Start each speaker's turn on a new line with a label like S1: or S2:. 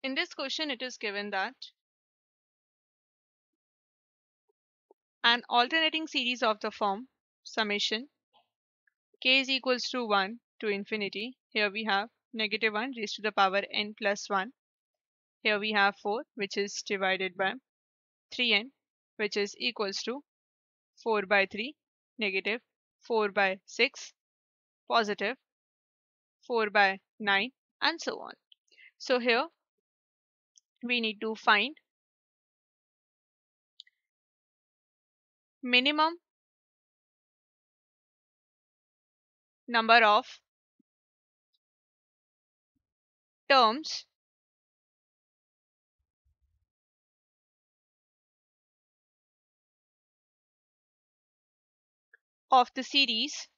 S1: In this question, it is given that an alternating series of the form summation k is equals to 1 to infinity. Here we have negative 1 raised to the power n plus 1. Here we have 4, which is divided by 3n, which is equals to 4 by 3, negative 4 by 6, positive 4 by 9, and so on. So here we need to find minimum number of terms of the series